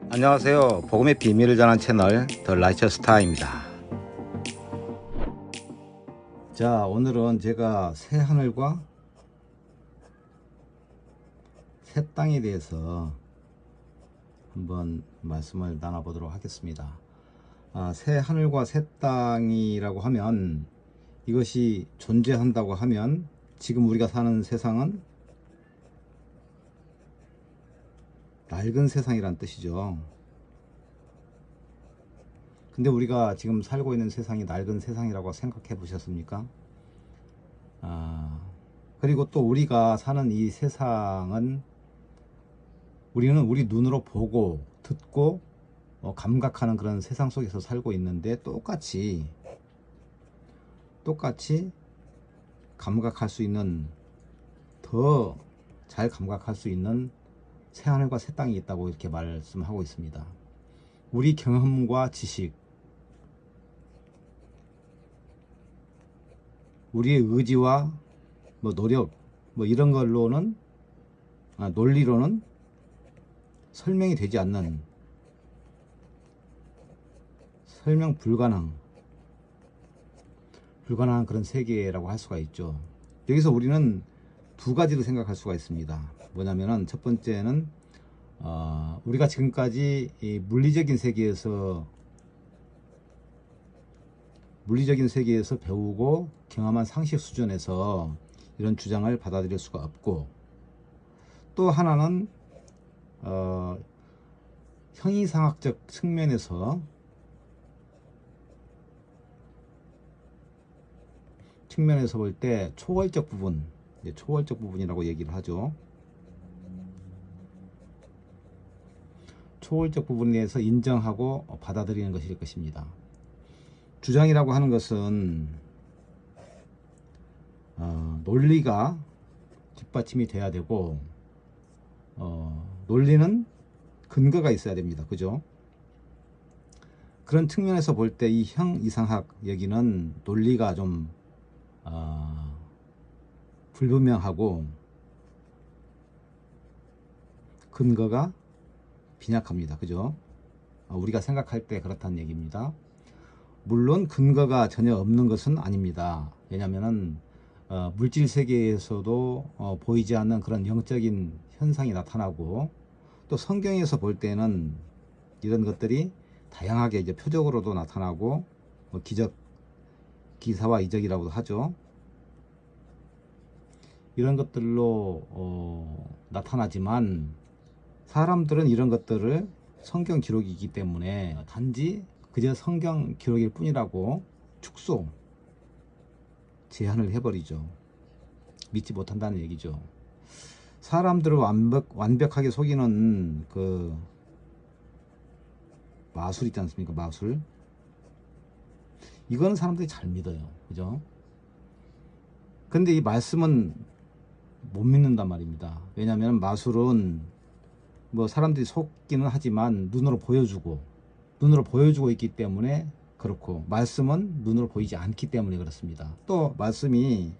안녕하세요. 복음의 비밀을 전하는 채널 더 라이처스타입니다. 자, 오늘은 제가 새 하늘과 새 땅에 대해서 한번 말씀을 나눠보도록 하겠습니다. 새 하늘과 새 땅이라고 하면, 이것이 존재한다고 하면 지금 우리가 사는 세상은 낡은 세상이란 뜻이죠. 근데 우리가 지금 살고 있는 세상이 낡은 세상이라고 생각해 보셨습니까? 그리고 또 우리가 사는 이 세상은 우리는 우리 눈으로 보고 듣고 감각하는 그런 세상 속에서 살고 있는데, 똑같이 감각할 수 있는, 더 잘 감각할 수 있는 새하늘과 새 땅이 있다고 이렇게 말씀하고 있습니다. 우리 경험과 지식, 우리의 의지와 노력, 이런 걸로는, 논리로는 설명이 되지 않는, 설명 불가능한 그런 세계라고 할 수가 있죠. 여기서 우리는 두 가지로 생각할 수가 있습니다. 뭐냐면은, 첫 번째는 우리가 지금까지 이 물리적인 세계에서 배우고 경험한 상식 수준에서 이런 주장을 받아들일 수가 없고, 또 하나는 형이상학적 측면에서 볼 때 초월적 부분이라고 얘기를 하죠. 초월적 부분에 대해서 인정하고 받아들이는 것일 것입니다. 주장이라고 하는 것은 논리가 뒷받침이 돼야 되고, 논리는 근거가 있어야 됩니다. 그죠? 그런 측면에서 볼 때 이 형이상학 여기는 논리가 좀 불분명하고 근거가 빈약합니다. 그죠? 우리가 생각할 때 그렇다는 얘기입니다. 물론 근거가 전혀 없는 것은 아닙니다. 왜냐하면 물질 세계에서도 보이지 않는 그런 영적인 현상이 나타나고, 또 성경에서 볼 때는 이런 것들이 다양하게 이제 표적으로도 나타나고, 기적, 기사와 이적이라고도 하죠. 이런 것들로 나타나지만, 사람들은 이런 것들을 성경 기록이기 때문에 단지 그저 성경 기록일 뿐이라고 축소, 제한을 해버리죠. 믿지 못한다는 얘기죠. 사람들을 완벽하게 속이는 그 마술 있지 않습니까? 마술. 이거는 사람들이 잘 믿어요. 그죠? 근데 이 말씀은 못 믿는단 말입니다. 왜냐하면 마술은 사람들이 속기는 하지만 눈으로 보여주고 있기 때문에 그렇고, 말씀은 눈으로 보이지 않기 때문에 그렇습니다. 또 말씀을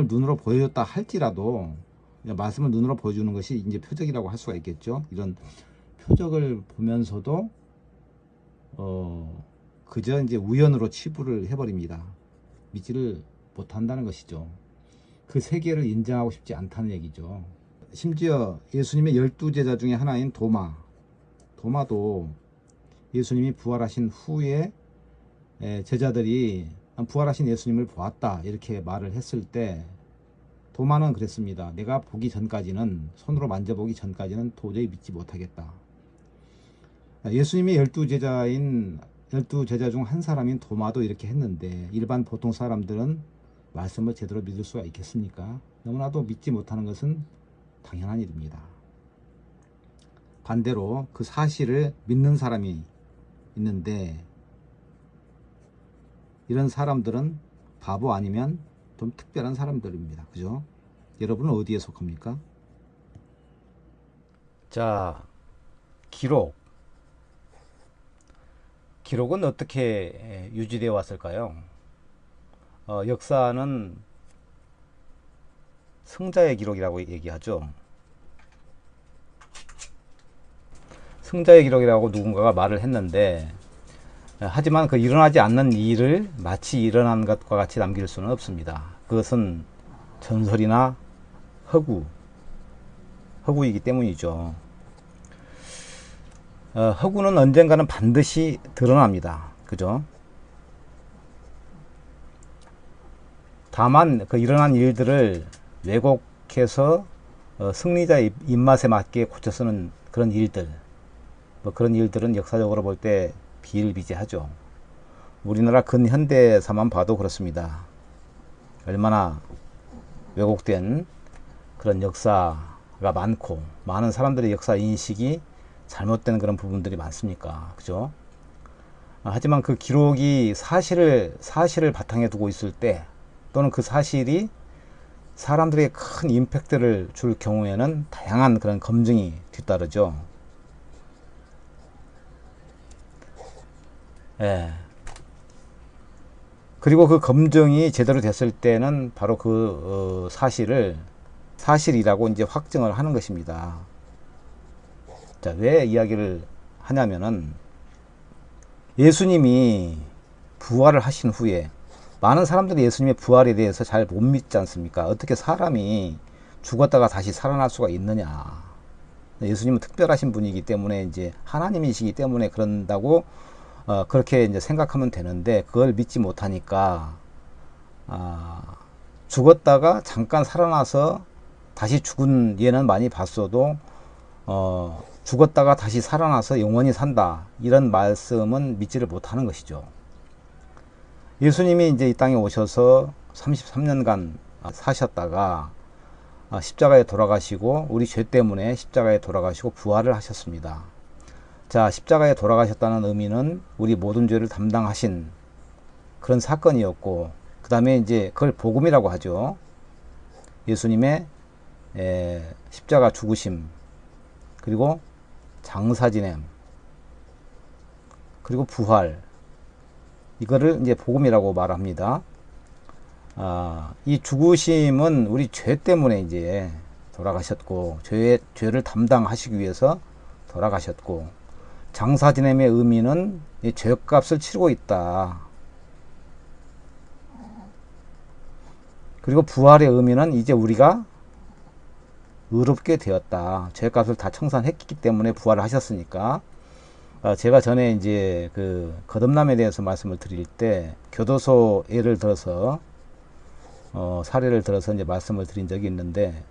눈으로 보여줬다 할지라도, 말씀을 눈으로 보여주는 것이 이제 표적이라고 할 수가 있겠죠. 이런 표적을 보면서도 그저 이제 우연으로 치부를 해버립니다. 믿지를 못한다는 것이죠. 그 세계를 인정하고 싶지 않다는 얘기죠. 심지어 예수님의 12제자 중에 하나인 도마도 예수님이 부활하신 후에 제자들이 부활하신 예수님을 보았다 이렇게 말을 했을 때, 도마는 그랬습니다. 내가 보기 전까지는, 손으로 만져보기 전까지는 도저히 믿지 못하겠다. 예수님의 12제자 중 한 사람인 도마도 이렇게 했는데, 일반 보통 사람들은 말씀을 제대로 믿을 수가 있겠습니까? 너무나도 믿지 못하는 것은 당연한 일입니다. 반대로 그 사실을 믿는 사람이 있는데, 이런 사람들은 바보 아니면 좀 특별한 사람들입니다. 그죠? 여러분은 어디에 속합니까? 자, 기록은 어떻게 유지되어 왔을까요? 역사는 승자의 기록이라고 얘기하죠. 승자의 기록이라고 누군가가 말을 했는데, 하지만 그 일어나지 않는 일을 마치 일어난 것과 같이 남길 수는 없습니다. 그것은 전설이나 허구이기 때문이죠. 허구는 언젠가는 반드시 드러납니다. 그죠? 다만 그 일어난 일들을 왜곡해서 승리자의 입맛에 맞게 고쳐 쓰는 그런 일들, 그런 일들은 역사적으로 볼 때 비일비재하죠. 우리나라 근현대사만 봐도 그렇습니다. 얼마나 왜곡된 그런 역사가 많고, 많은 사람들의 역사 인식이 잘못된 그런 부분들이 많습니까? 그죠? 하지만 그 기록이 사실을 바탕에 두고 있을 때, 또는 그 사실이 사람들에게 큰 임팩트를 줄 경우에는 다양한 그런 검증이 뒤따르죠. 예. 그리고 그 검증이 제대로 됐을 때는 바로 그 사실이라고 이제 확정을 하는 것입니다. 자, 왜 이야기를 하냐면은, 예수님이 부활을 하신 후에 많은 사람들이 예수님의 부활에 대해서 잘 못 믿지 않습니까? 어떻게 사람이 죽었다가 다시 살아날 수가 있느냐. 예수님은 특별하신 분이기 때문에, 이제 하나님이시기 때문에 그런다고 그렇게 이제 생각하면 되는데, 그걸 믿지 못하니까 죽었다가 잠깐 살아나서 다시 죽은 예는 많이 봤어도 죽었다가 다시 살아나서 영원히 산다, 이런 말씀은 믿지를 못하는 것이죠. 예수님이 이제 이 땅에 오셔서 33년간 사셨다가 십자가에 돌아가시고, 우리 죄 때문에 십자가에 돌아가시고 부활을 하셨습니다. 자, 십자가에 돌아가셨다는 의미는 우리 모든 죄를 담당하신 그런 사건이었고, 그 다음에 이제 그걸 복음이라고 하죠. 예수님의 십자가 죽으심, 그리고 장사 지냄, 그리고 부활, 이거를 이제 복음이라고 말합니다. 이 죽으심은 우리 죄 때문에 이제 돌아가셨고, 죄를 담당하시기 위해서 돌아가셨고, 장사 지냄의 의미는 이 죄값을 치르고 있다. 그리고 부활의 의미는 이제 우리가 의롭게 되었다. 죄값을 다 청산했기 때문에 부활을 하셨으니까. 제가 전에 이제 그 거듭남에 대해서 말씀을 드릴 때, 교도소 예를 들어서 사례를 들어서 이제 말씀을 드린 적이 있는데,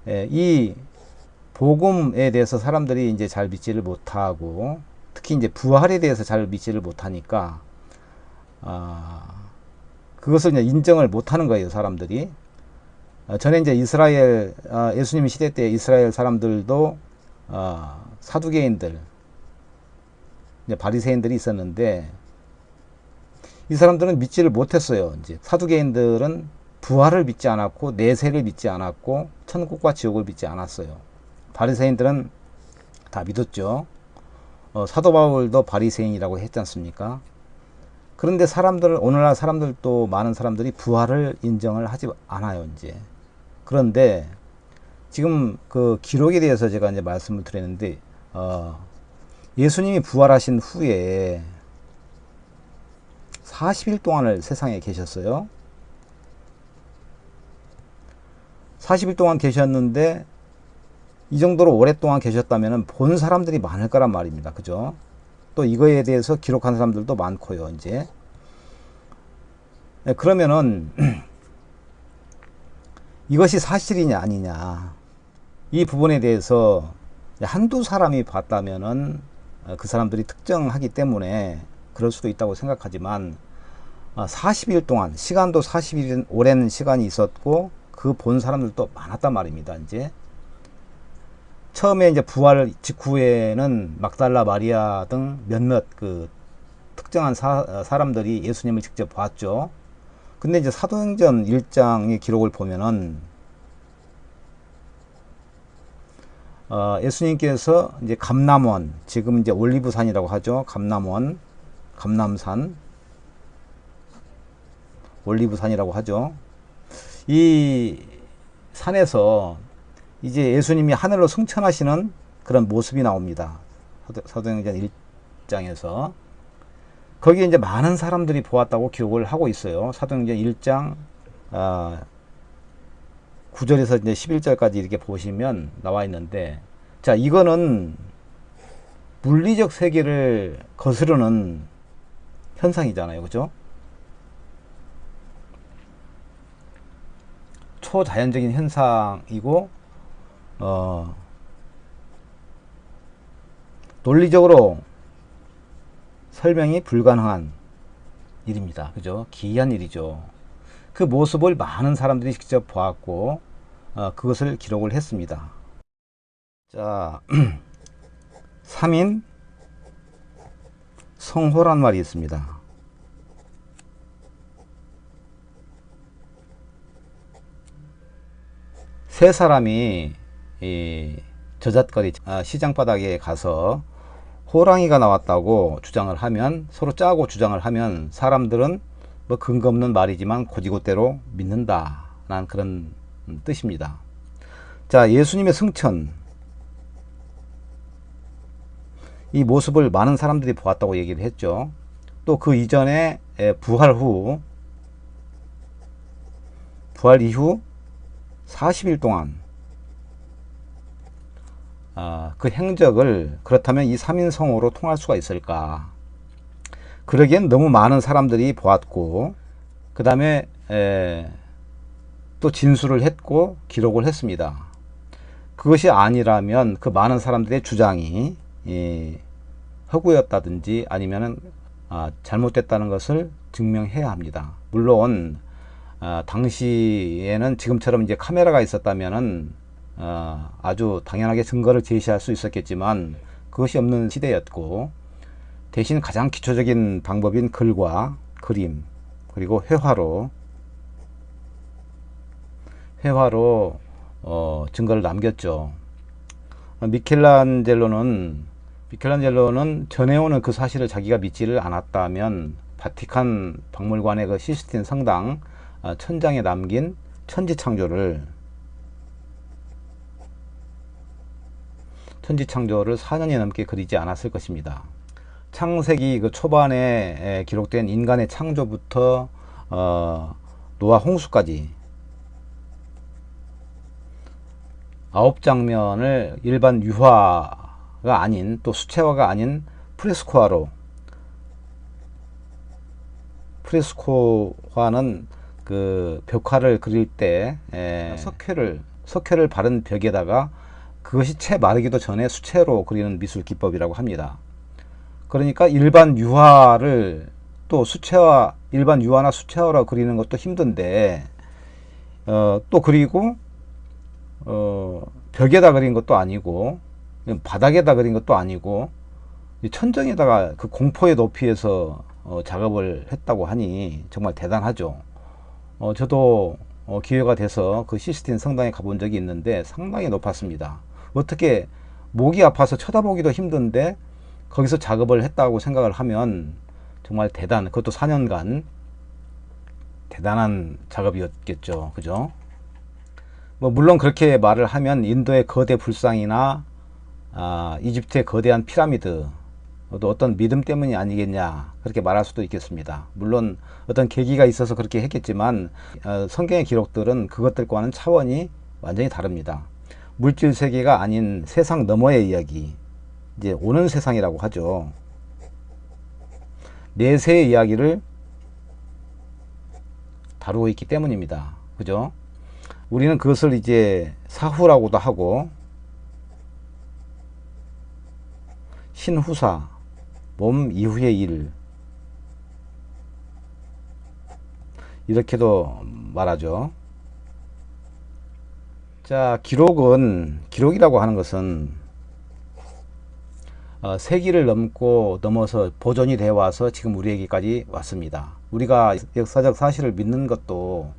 이 복음에 대해서 사람들이 이제 잘 믿지를 못하고, 특히 이제 부활에 대해서 잘 믿지를 못하니까 그것을 이제 인정을 못하는 거예요, 사람들이. 전에 이제 예수님 시대 때 이스라엘 사람들도 사두개인들, 이제 바리새인들이 있었는데, 이 사람들은 믿지를 못했어요. 이제 사두개인들은 부활을 믿지 않았고, 내세를 믿지 않았고, 천국과 지옥을 믿지 않았어요. 바리새인들은 다 믿었죠. 사도 바울도 바리새인이라고 했지 않습니까? 그런데 오늘날 사람들도, 많은 사람들이 부활을 인정을 하지 않아요, 이제. 그런데 지금 그 기록에 대해서 제가 이제 말씀을 드렸는데, 예수님이 부활하신 후에 40일 동안을 세상에 계셨어요. 40일 동안 계셨는데, 이 정도로 오랫동안 계셨다면 본 사람들이 많을 거란 말입니다. 그죠? 또 이거에 대해서 기록한 사람들도 많고요, 이제. 그러면은 이것이 사실이냐 아니냐, 이 부분에 대해서 한두 사람이 봤다면은 그 사람들이 특정하기 때문에 그럴 수도 있다고 생각하지만, 40일 동안, 시간도 40일 오랜 시간이 있었고, 그 본 사람들도 많았단 말입니다. 이제 처음에 이제 부활 직후에는 막달라 마리아 등 몇몇 그 특정한 사람들이 예수님을 직접 봤죠. 근데 이제 사도행전 1장의 기록을 보면은 예수님께서 이제 감람원, 지금 이제 올리브산이라고 하죠. 감람산, 올리브산이라고 하죠. 이 산에서 이제 예수님이 하늘로 승천하시는 그런 모습이 나옵니다. 사도행전 1장에서. 거기에 이제 많은 사람들이 보았다고 기록을 하고 있어요. 사도행전 1장 9절에서 이제 11절까지 이렇게 보시면 나와 있는데, 자, 이거는 물리적 세계를 거스르는 현상이잖아요. 그죠? 초자연적인 현상이고, 논리적으로 설명이 불가능한 일입니다. 그죠? 기이한 일이죠. 그 모습을 많은 사람들이 직접 보았고, 그것을 기록을 했습니다. 자, 3인 성호란 말이 있습니다. 세 사람이 이 저잣거리 시장 바닥에 가서 호랑이가 나왔다고 주장을 하면, 서로 짜고 주장을 하면 사람들은 뭐 근거 없는 말이지만 고지고대로 믿는다라는 그런 뜻입니다. 자, 예수님의 승천, 이 모습을 많은 사람들이 보았다고 얘기를 했죠. 또 그 이전에 부활 이후 40일 동안 그 행적을, 그렇다면 이 3인성으로 통할 수가 있을까? 그러기엔 너무 많은 사람들이 보았고, 그 다음에 또 진술을 했고 기록을 했습니다. 그것이 아니라면 그 많은 사람들의 주장이 허구였다든지 아니면은 잘못됐다는 것을 증명해야 합니다. 물론 당시에는 지금처럼 이제 카메라가 있었다면은 아주 당연하게 증거를 제시할 수 있었겠지만, 그것이 없는 시대였고, 대신 가장 기초적인 방법인 글과 그림, 그리고 회화로 증거를 남겼죠. 미켈란젤로는 전해오는 그 사실을 자기가 믿지를 않았다면 바티칸 박물관의 그 시스틴 성당 천장에 남긴 천지창조를 4년이 넘게 그리지 않았을 것입니다. 창세기 그 초반에 기록된 인간의 창조부터 노아 홍수까지 9장면을 일반 유화가 아닌, 또 수채화가 아닌 프레스코화는 그 벽화를 그릴 때 석회를 바른 벽에다가 그것이 채 마르기도 전에 수채로 그리는 미술 기법이라고 합니다. 그러니까 일반 유화를 또 일반 유화나 수채화로 그리는 것도 힘든데, 또 그리고 벽에다 그린 것도 아니고 바닥에다 그린 것도 아니고 천정에다가 그 공포의 높이에서 작업을 했다고 하니 정말 대단하죠. 저도 기회가 돼서 그 시스틴 성당에 가본 적이 있는데 상당히 높았습니다. 어떻게 목이 아파서 쳐다보기도 힘든데 거기서 작업을 했다고 생각을 하면 정말 그것도 4년간 대단한 작업이었겠죠. 그죠? 뭐 물론 그렇게 말을 하면 인도의 거대 불상이나 이집트의 거대한 피라미드, 또 어떤 믿음 때문이 아니겠냐, 그렇게 말할 수도 있겠습니다. 물론 어떤 계기가 있어서 그렇게 했겠지만 성경의 기록들은 그것들과는 차원이 완전히 다릅니다. 물질 세계가 아닌 세상 너머의 이야기, 이제 오는 세상이라고 하죠. 내세의 이야기를 다루고 있기 때문입니다. 그죠? 우리는 그것을 이제 사후라고도 하고, 신후사, 몸 이후의 일, 이렇게도 말하죠. 자, 기록이라고 하는 것은 세기를 넘어서 보존이 되어 와서 지금 우리에게까지 왔습니다. 우리가 역사적 사실을 믿는 것도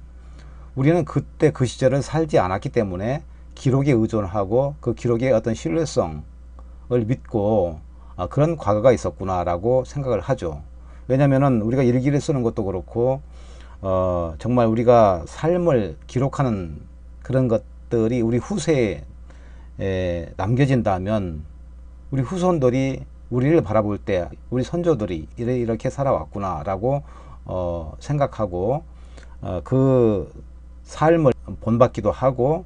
우리는 그때 그 시절을 살지 않았기 때문에 기록에 의존하고 그 기록의 어떤 신뢰성을 믿고 그런 과거가 있었구나라고 생각을 하죠. 왜냐면은 우리가 일기를 쓰는 것도 그렇고 정말 우리가 삶을 기록하는 그런 것들이 우리 후세에 남겨진다면 우리 후손들이 우리를 바라볼 때 우리 선조들이 이렇게 살아왔구나 라고 생각하고 그 삶을 본받기도 하고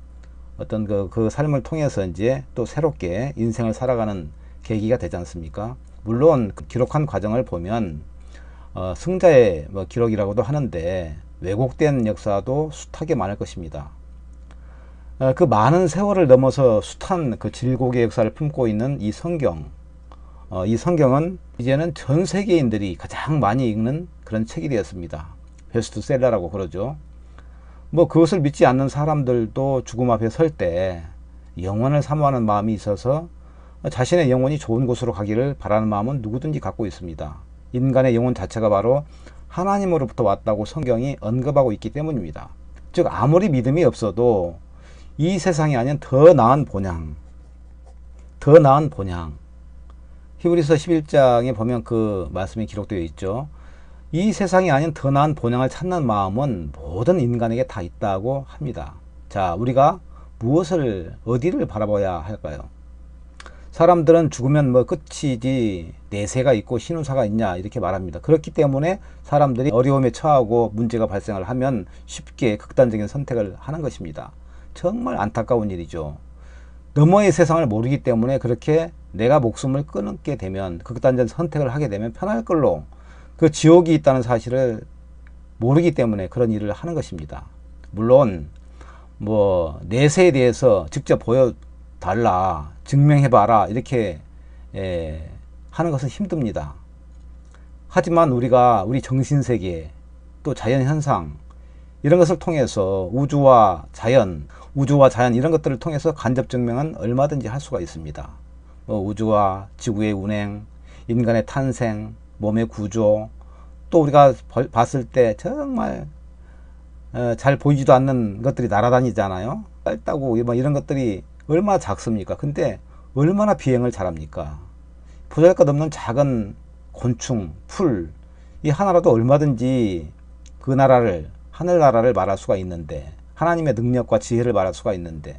어떤 그 삶을 통해서 이제 또 새롭게 인생을 살아가는 계기가 되지 않습니까? 물론 그 기록한 과정을 보면 승자의 뭐 기록이라고도 하는데 왜곡된 역사도 숱하게 많을 것입니다. 그 많은 세월을 넘어서 숱한 그 질곡의 역사를 품고 있는 이 성경, 이 성경은 이제는 전 세계인들이 가장 많이 읽는 그런 책이 되었습니다. 베스트셀러라고 그러죠. 뭐 그것을 믿지 않는 사람들도 죽음 앞에 설 때 영원을 사모하는 마음이 있어서 자신의 영혼이 좋은 곳으로 가기를 바라는 마음은 누구든지 갖고 있습니다. 인간의 영혼 자체가 바로 하나님으로부터 왔다고 성경이 언급하고 있기 때문입니다. 즉 아무리 믿음이 없어도 이 세상이 아닌 더 나은 본향, 히브리서 11장에 보면 그 말씀이 기록되어 있죠. 이 세상이 아닌 더 나은 본향을 찾는 마음은 모든 인간에게 다 있다고 합니다. 자, 우리가 무엇을, 어디를 바라봐야 할까요? 사람들은 죽으면 뭐 끝이지 내세가 있고 신우사가 있냐 이렇게 말합니다. 그렇기 때문에 사람들이 어려움에 처하고 문제가 발생을 하면 쉽게 극단적인 선택을 하는 것입니다. 정말 안타까운 일이죠. 너머의 세상을 모르기 때문에 그렇게 내가 목숨을 끊게 되면 극단적인 선택을 하게 되면 편할 걸로 그 지옥이 있다는 사실을 모르기 때문에 그런 일을 하는 것입니다. 물론 뭐 내세에 대해서 직접 보여달라, 증명해봐라 이렇게 하는 것은 힘듭니다. 하지만 우리가 우리 정신세계 또 자연현상 이런 것을 통해서 우주와 자연 이런 것들을 통해서 간접 증명은 얼마든지 할 수가 있습니다. 우주와 지구의 운행, 인간의 탄생, 몸의 구조, 또 우리가 봤을 때 정말 잘 보이지도 않는 것들이 날아다니잖아요. 짧다고 뭐 이런 것들이 얼마나 작습니까? 근데 얼마나 비행을 잘합니까? 보잘것없는 작은 곤충, 풀, 이 하나라도 얼마든지 그 나라를, 하늘나라를 말할 수가 있는데, 하나님의 능력과 지혜를 말할 수가 있는데,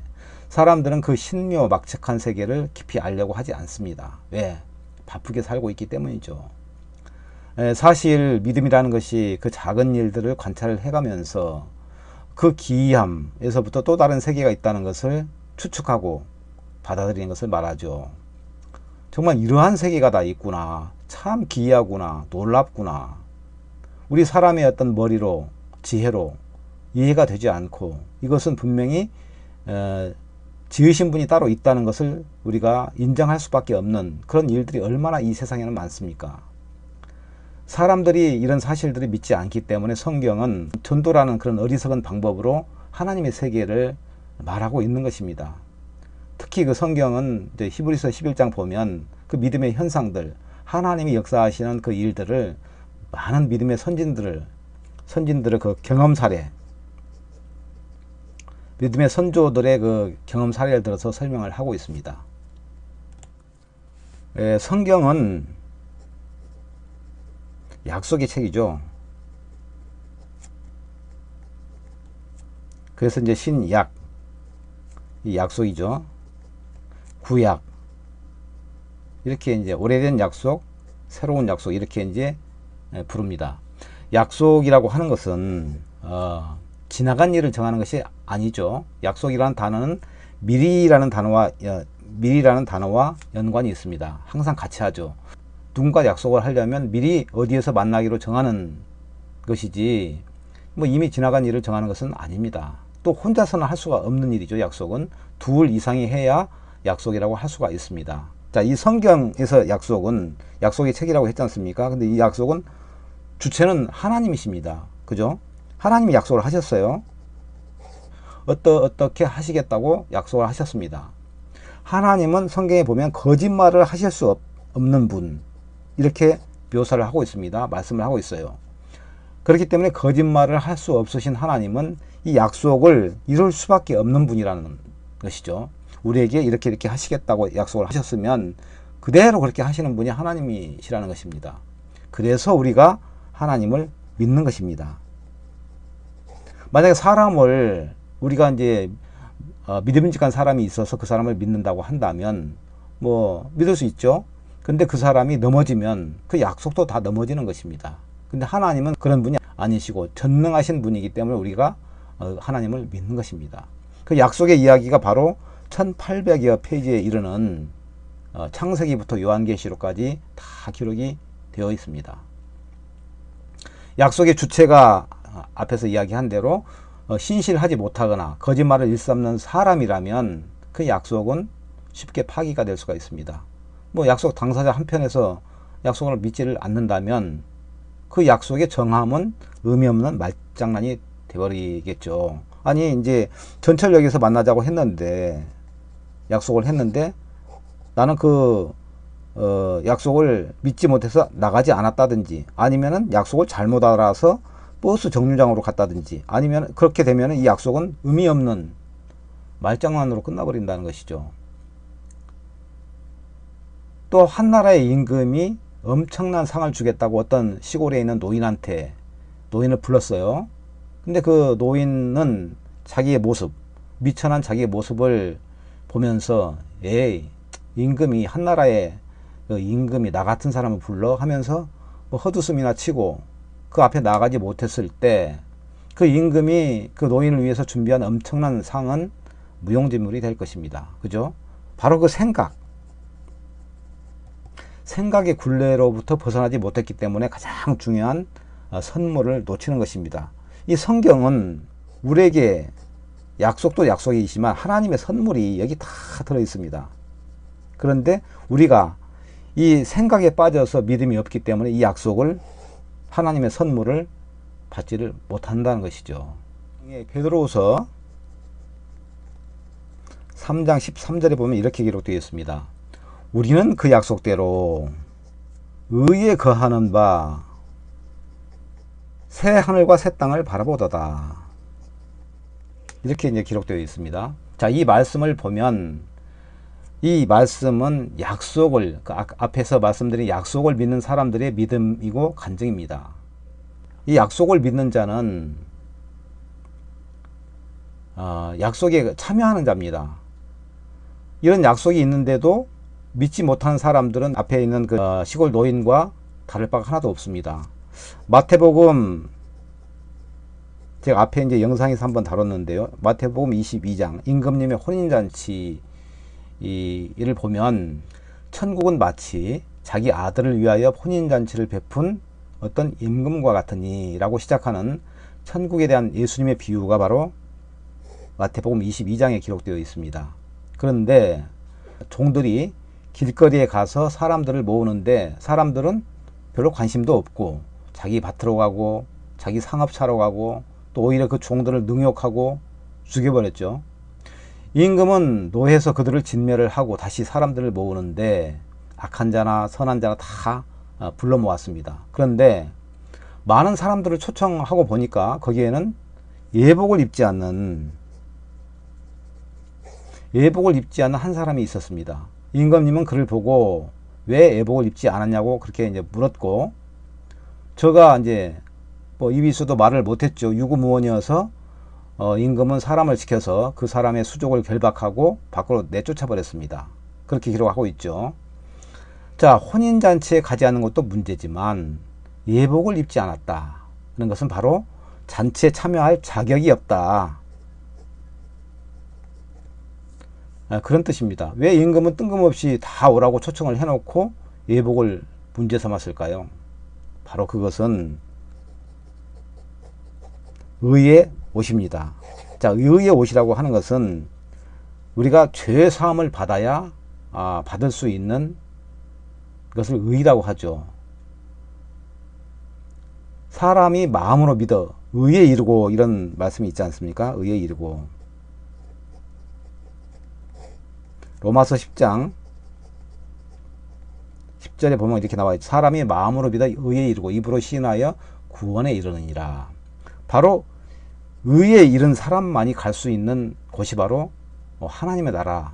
사람들은 그 신묘 막측한 세계를 깊이 알려고 하지 않습니다. 왜? 바쁘게 살고 있기 때문이죠. 사실 믿음이라는 것이 그 작은 일들을 관찰을 해가면서 그 기이함에서부터 또 다른 세계가 있다는 것을 추측하고 받아들이는 것을 말하죠. 정말 이러한 세계가 다 있구나, 참 기이하구나, 놀랍구나. 우리 사람의 어떤 머리로, 지혜로 이해가 되지 않고, 이것은 분명히 지으신 분이 따로 있다는 것을 우리가 인정할 수밖에 없는 그런 일들이 얼마나 이 세상에는 많습니까? 사람들이 이런 사실들을 믿지 않기 때문에 성경은 전도라는 그런 어리석은 방법으로 하나님의 세계를 말하고 있는 것입니다. 특히 그 성경은 이제 히브리서 11장 보면 그 믿음의 현상들, 하나님이 역사하시는 그 일들을 많은 믿음의 선진들의 그 경험 사례, 믿음의 선조들의 그 경험 사례를 들어서 설명을 하고 있습니다. 성경은 약속의 책이죠. 그래서 이제 신약, 이 약속이죠. 구약, 이렇게 이제 오래된 약속, 새로운 약속 이렇게 이제 부릅니다. 약속이라고 하는 것은 지나간 일을 정하는 것이 아니죠. 약속이라는 단어는 미리라는 단어와 연관이 있습니다. 항상 같이 하죠. 누군가 약속을 하려면 미리 어디에서 만나기로 정하는 것이지 뭐 이미 지나간 일을 정하는 것은 아닙니다. 또 혼자서는 할 수가 없는 일이죠. 약속은 둘 이상이 해야 약속이라고 할 수가 있습니다. 자, 이 성경에서 약속은 약속의 책이라고 했지 않습니까? 근데 이 약속은 주체는 하나님이십니다. 그죠? 하나님이 약속을 하셨어요. 어떻게 하시겠다고 약속을 하셨습니다. 하나님은 성경에 보면 거짓말을 하실 수 없는 분, 이렇게 묘사를 하고 있습니다. 말씀을 하고 있어요. 그렇기 때문에 거짓말을 할 수 없으신 하나님은 이 약속을 이룰 수밖에 없는 분이라는 것이죠. 우리에게 이렇게 하시겠다고 약속을 하셨으면 그대로 그렇게 하시는 분이 하나님이시라는 것입니다. 그래서 우리가 하나님을 믿는 것입니다. 만약에 사람을 우리가 이제 믿음직한 사람이 있어서 그 사람을 믿는다고 한다면 뭐 믿을 수 있죠. 근데 그 사람이 넘어지면 그 약속도 다 넘어지는 것입니다. 근데 하나님은 그런 분이 아니시고 전능하신 분이기 때문에 우리가 하나님을 믿는 것입니다. 그 약속의 이야기가 바로 1800여 페이지에 이르는 창세기부터 요한계시록까지 다 기록이 되어 있습니다. 약속의 주체가 앞에서 이야기한 대로 신실하지 못하거나 거짓말을 일삼는 사람이라면 그 약속은 쉽게 파기가 될 수가 있습니다. 뭐 약속 당사자 한편에서 약속을 믿지를 않는다면 그 약속의 정함은 의미 없는 말장난이 되어버리겠죠. 아니 이제 전철역에서 만나자고 했는데 약속을 했는데 나는 그 약속을 믿지 못해서 나가지 않았다든지 아니면은 약속을 잘못 알아서 버스 정류장으로 갔다든지 아니면 그렇게 되면 이 약속은 의미 없는 말장난으로 끝나버린다는 것이죠. 또 한 나라의 임금이 엄청난 상을 주겠다고 어떤 시골에 있는 노인한테 노인을 불렀어요. 근데 그 노인은 자기의 모습, 미천한 자기의 모습을 보면서 에이 임금이 한 나라의 그 임금이 나 같은 사람을 불러 하면서 뭐 헛웃음이나 치고 그 앞에 나가지 못했을 때 그 임금이 그 노인을 위해서 준비한 엄청난 상은 무용지물이 될 것입니다. 그죠? 바로 그 생각의 굴레로부터 벗어나지 못했기 때문에 가장 중요한 선물을 놓치는 것입니다. 이 성경은 우리에게 약속도 약속이지만 하나님의 선물이 여기 다 들어 있습니다. 그런데 우리가 이 생각에 빠져서 믿음이 없기 때문에 이 약속을 하나님의 선물을 받지를 못한다는 것이죠. 베드로후서 3장 13절에 보면 이렇게 기록되어 있습니다. 우리는 그 약속대로 의에 거하는 바 새 하늘과 새 땅을 바라보도다. 이렇게 이제 기록되어 있습니다. 자, 이 말씀을 보면 이 말씀은 약속을 앞에서 말씀드린 약속을 믿는 사람들의 믿음이고 간증입니다. 이 약속을 믿는 자는 약속에 참여하는 자입니다. 이런 약속이 있는데도 믿지 못하는 사람들은 앞에 있는 그 시골 노인과 다를 바가 하나도 없습니다. 마태복음 제가 앞에 이제 영상에서 한번 다뤘는데요. 마태복음 22장 임금님의 혼인잔치 이를 보면 천국은 마치 자기 아들을 위하여 혼인잔치를 베푼 어떤 임금과 같으니 라고 시작하는 천국에 대한 예수님의 비유가 바로 마태복음 22장에 기록되어 있습니다. 그런데 종들이 길거리에 가서 사람들을 모으는데 사람들은 별로 관심도 없고 자기 밭으로 가고 자기 상업차로 가고 또 오히려 그 종들을 능욕하고 죽여버렸죠. 임금은 노해서 그들을 진멸을 하고 다시 사람들을 모으는데 악한 자나 선한 자나 다 불러 모았습니다. 그런데 많은 사람들을 초청하고 보니까 거기에는 예복을 입지 않는 한 사람이 있었습니다. 임금님은 그를 보고 왜 예복을 입지 않았냐고 그렇게 이제 물었고, 저가 이제 뭐 이비수도 말을 못했죠. 유구무원이어서 임금은 사람을 시켜서 그 사람의 수족을 결박하고 밖으로 내쫓아 버렸습니다. 그렇게 기록하고 있죠. 자, 혼인잔치에 가지 않는 것도 문제지만 예복을 입지 않았다 하는 것은 바로 잔치에 참여할 자격이 없다, 그런 뜻입니다. 왜 임금은 뜬금없이 다 오라고 초청을 해놓고 예복을 문제 삼았을까요? 바로 그것은 의의 옷입니다. 자, 의의 옷이라고 하는 것은 우리가 죄 사함을 받아야 받을 수 있는 것을 의라고 하죠. 사람이 마음으로 믿어 의에 이르고 이런 말씀이 있지 않습니까? 의에 이르고. 로마서 10장 10절에 보면 이렇게 나와 있죠. 사람이 마음으로 믿어 의에 이르고 입으로 시인하여 구원에 이르느니라. 바로 의에 이른 사람만이 갈 수 있는 곳이 바로 하나님의 나라,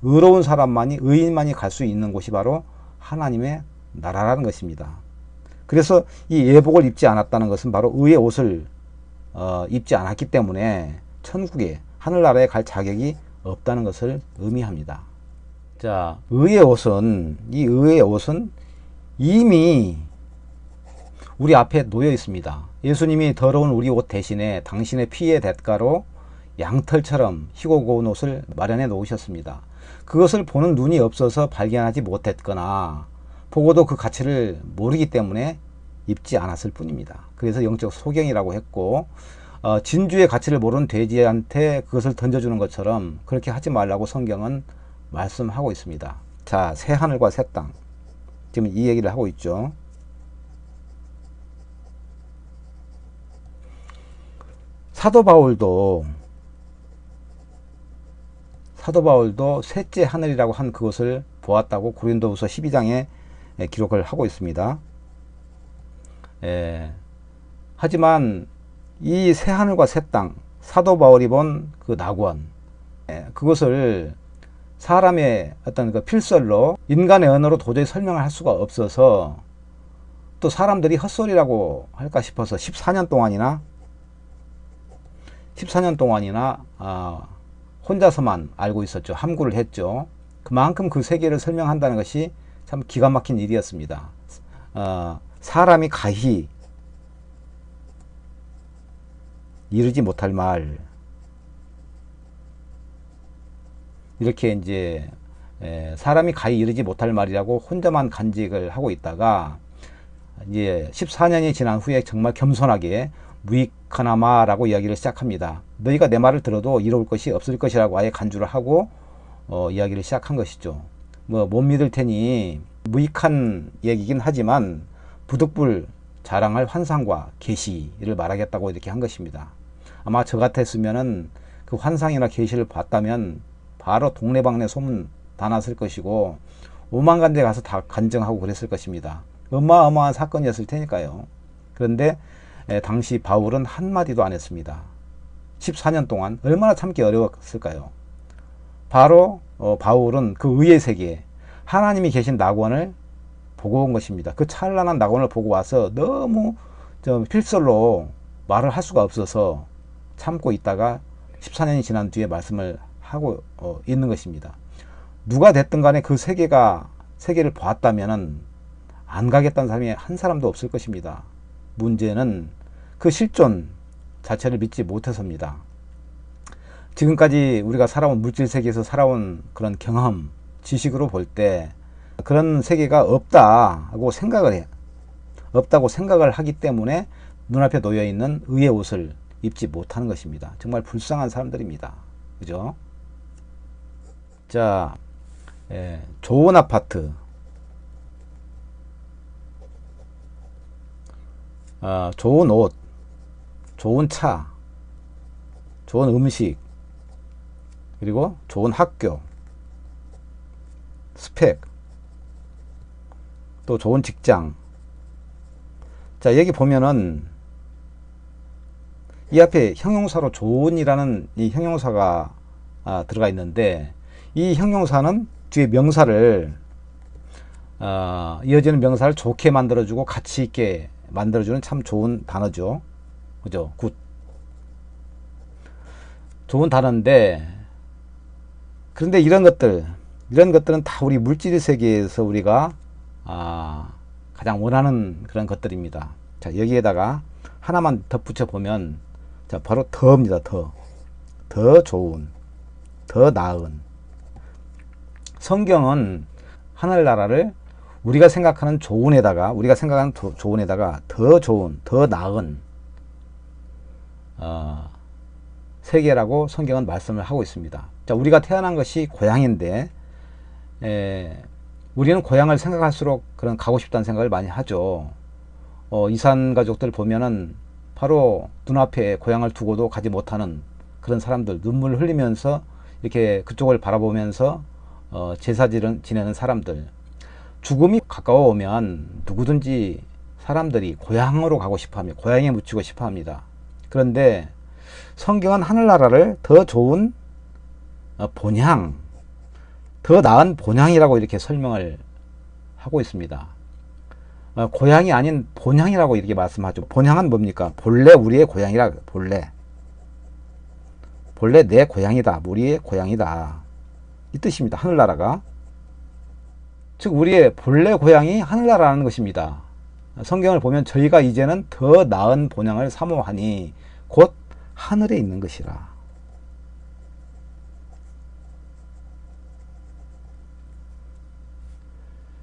의로운 사람만이, 의인만이 갈 수 있는 곳이 바로 하나님의 나라라는 것입니다. 그래서 이 예복을 입지 않았다는 것은 바로 의의 옷을 입지 않았기 때문에 천국에 하늘나라에 갈 자격이 없다는 것을 의미합니다. 자, 의의 옷은, 이 의의 옷은 이미 우리 앞에 놓여 있습니다. 예수님이 더러운 우리 옷 대신에 당신의 피의 대가로 양털처럼 희고 고운 옷을 마련해 놓으셨습니다. 그것을 보는 눈이 없어서 발견하지 못했거나 보고도 그 가치를 모르기 때문에 입지 않았을 뿐입니다. 그래서 영적 소경이라고 했고, 진주의 가치를 모르는 돼지한테 그것을 던져주는 것처럼 그렇게 하지 말라고 성경은 말씀하고 있습니다. 자, 새 하늘과 새 땅, 지금 이 얘기를 하고 있죠. 사도 바울도 셋째 하늘이라고 한 그것을 보았다고 고린도후서 12장에 기록을 하고 있습니다. 하지만 이 새 하늘과 새 땅, 사도 바울이 본 그 낙원, 그것을 사람의 어떤 그 필설로 인간의 언어로 도저히 설명을 할 수가 없어서 또 사람들이 헛소리라고 할까 싶어서 14년 동안이나 혼자서만 알고 있었죠. 함구를 했죠. 그만큼 그 세계를 설명한다는 것이 참 기가 막힌 일이었습니다. 사람이 가히 이르지 못할 말, 이렇게 이제 사람이 가히 이르지 못할 말이라고 혼자만 간직을 하고 있다가 이제 14년이 지난 후에 정말 겸손하게 무익하나마라고 이야기를 시작합니다. 너희가 내 말을 들어도 이로울 것이 없을 것이라고 아예 간주를 하고 이야기를 시작한 것이죠. 뭐 못 믿을 테니 무익한 얘기긴 하지만 부득불 자랑할 환상과 계시를 말하겠다고 이렇게 한 것입니다. 아마 저 같았으면은 그 환상이나 계시를 봤다면 바로 동네방네 소문 다 났을 것이고 오만간 데 가서 다 간증하고 그랬을 것입니다. 어마어마한 사건이었을 테니까요. 그런데 당시 바울은 한마디도 안 했습니다. 14년 동안 얼마나 참기 어려웠을까요? 바로 바울은 그 의의 세계, 하나님이 계신 낙원을 보고 온 것입니다. 그 찬란한 낙원을 보고 와서 너무 필설로 말을 할 수가 없어서 참고 있다가 14년이 지난 뒤에 말씀을 하고 있는 것입니다. 누가 됐든 간에 그 세계를 보았다면 안 가겠다는 사람이 한 사람도 없을 것입니다. 문제는 그 실존 자체를 믿지 못해서입니다. 지금까지 우리가 살아온 물질 세계에서 살아온 그런 경험, 지식으로 볼 때 그런 세계가 없다고 생각을 하기 때문에 눈앞에 놓여 있는 의의 옷을 입지 못하는 것입니다. 정말 불쌍한 사람들입니다. 그죠? 자, 좋은 아파트, 좋은 옷, 좋은 차, 좋은 음식, 그리고 좋은 학교, 스펙, 또 좋은 직장. 자, 여기 보면은 이 앞에 형용사로 좋은이라는 이 형용사가 들어가 있는데 이 형용사는 뒤에 명사를 이어지는 명사를 좋게 만들어주고 가치 있게 만들어주는 참 좋은 단어죠. 그죠? 굿. 좋은 단어인데, 그런데 이런 것들은 다 우리 물질 세계에서 우리가 가장 원하는 그런 것들입니다. 자, 여기에다가 하나만 덧붙여 보면, 자, 바로 더입니다. 더 좋은, 더 나은. 성경은 하늘나라를 우리가 생각하는 좋은에다가 더 좋은, 더 나은 세계라고 성경은 말씀을 하고 있습니다. 자, 우리가 태어난 것이 고향인데 우리는 고향을 생각할수록 그런 가고 싶다는 생각을 많이 하죠. 이산 가족들 보면은 바로 눈앞에 고향을 두고도 가지 못하는 그런 사람들, 눈물을 흘리면서 이렇게 그쪽을 바라보면서 제사 지내는 사람들. 죽음이 가까워 오면 누구든지 사람들이 고향으로 가고 싶어 합니다. 고향에 묻히고 싶어 합니다. 그런데 성경은 하늘나라를 더 좋은 본향, 더 나은 본향이라고 이렇게 설명을 하고 있습니다. 고향이 아닌 본향이라고 이렇게 말씀하죠. 본향은 뭡니까? 본래 우리의 고향이라, 본래. 본래 내 고향이다. 우리의 고향이다. 이 뜻입니다. 하늘나라가. 즉 우리의 본래 고향이 하늘나라라는 것입니다. 성경을 보면 저희가 이제는 더 나은 본향을 사모하니 곧 하늘에 있는 것이라.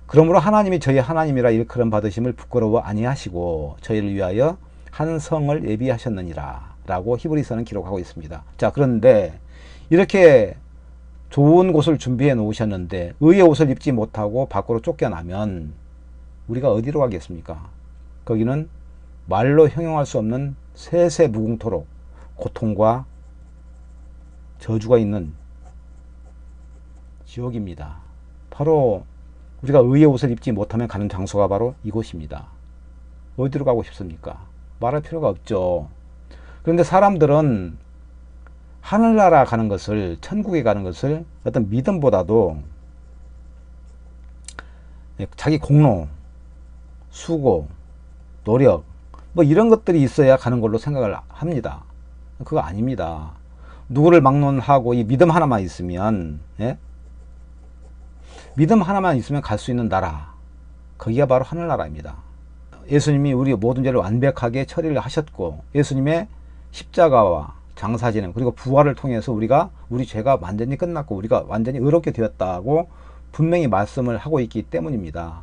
그러므로 하나님이 저희 하나님이라 일컬음 받으심을 부끄러워 아니하시고 저희를 위하여 한 성을 예비하셨느니라 라고 히브리서는 기록하고 있습니다. 자, 그런데 이렇게 좋은 곳을 준비해 놓으셨는데 의의 옷을 입지 못하고 밖으로 쫓겨나면 우리가 어디로 가겠습니까? 거기는 말로 형용할 수 없는 세세 무궁토록 고통과 저주가 있는 지옥입니다. 바로 우리가 의의 옷을 입지 못하면 가는 장소가 바로 이곳입니다. 어디로 가고 싶습니까? 말할 필요가 없죠. 그런데 사람들은 하늘나라 가는 것을, 천국에 가는 것을 어떤 믿음보다도 자기 공로, 수고, 노력 뭐 이런 것들이 있어야 가는 걸로 생각을 합니다. 그거 아닙니다. 누구를 막론하고 이 믿음 하나만 있으면, 예? 믿음 하나만 있으면 갈 수 있는 나라, 거기가 바로 하늘나라입니다. 예수님이 우리 모든 죄를 완벽하게 처리를 하셨고 예수님의 십자가와 장사진행 그리고 부활을 통해서 우리 죄가 완전히 끝났고 우리가 완전히 의롭게 되었다고 분명히 말씀을 하고 있기 때문입니다.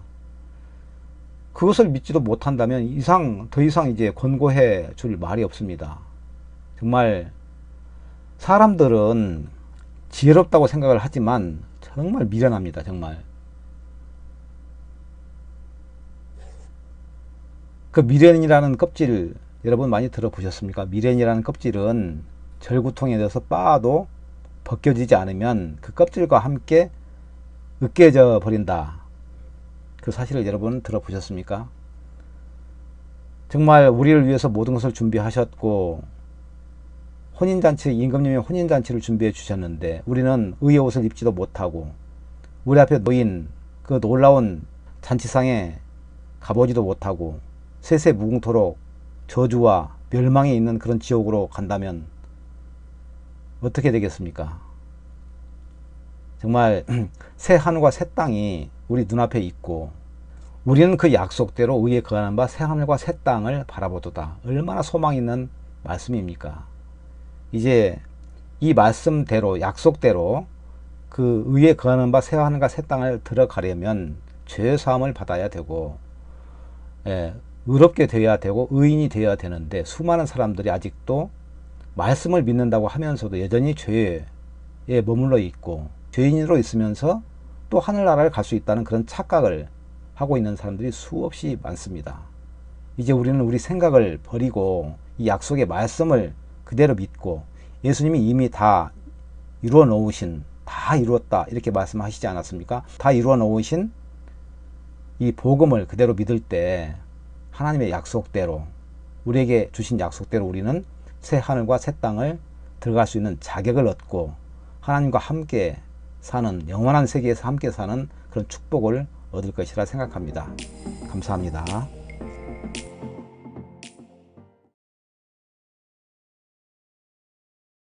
그것을 믿지도 못한다면 더 이상 이제 권고해 줄 말이 없습니다. 정말 사람들은 지혜롭다고 생각을 하지만 정말 미련합니다. 정말. 그 미련이라는 껍질 여러분 많이 들어보셨습니까? 미련이라는 껍질은 절구통에 넣어서 빻아도 벗겨지지 않으면 그 껍질과 함께 으깨져 버린다. 그 사실을 여러분 들어보셨습니까? 정말 우리를 위해서 모든 것을 준비하셨고 혼인잔치, 임금님이 혼인잔치를 준비해 주셨는데 우리는 의의 옷을 입지도 못하고 우리 앞에 놓인 그 놀라운 잔치상에 가보지도 못하고 세세 무궁토록 저주와 멸망이 있는 그런 지옥으로 간다면 어떻게 되겠습니까? 정말 새 하늘과 새 땅이 우리 눈앞에 있고 우리는 그 약속대로 의에 거하는 바 새 하늘과 새 땅을 바라보도다. 얼마나 소망 있는 말씀입니까? 이제 이 말씀대로 약속대로 그 의에 거하는 바 새 하늘과 새 땅을 들어가려면 죄 사함을 받아야 되고 의롭게 되어야 되고 의인이 되어야 되는데 수많은 사람들이 아직도 말씀을 믿는다고 하면서도 여전히 죄에 머물러 있고 죄인으로 있으면서 또 하늘나라를 갈 수 있다는 그런 착각을 하고 있는 사람들이 수없이 많습니다. 이제 우리는 우리 생각을 버리고 이 약속의 말씀을 그대로 믿고 예수님이 이미 다 이루어 놓으신, 다 이루었다 이렇게 말씀하시지 않았습니까? 다 이루어 놓으신 이 복음을 그대로 믿을 때 하나님의 약속대로 우리에게 주신 약속대로 우리는 새 하늘과 새 땅을 들어갈 수 있는 자격을 얻고 하나님과 함께 사는 영원한 세계에서 함께 사는 그런 축복을 얻을 것이라 생각합니다. 감사합니다.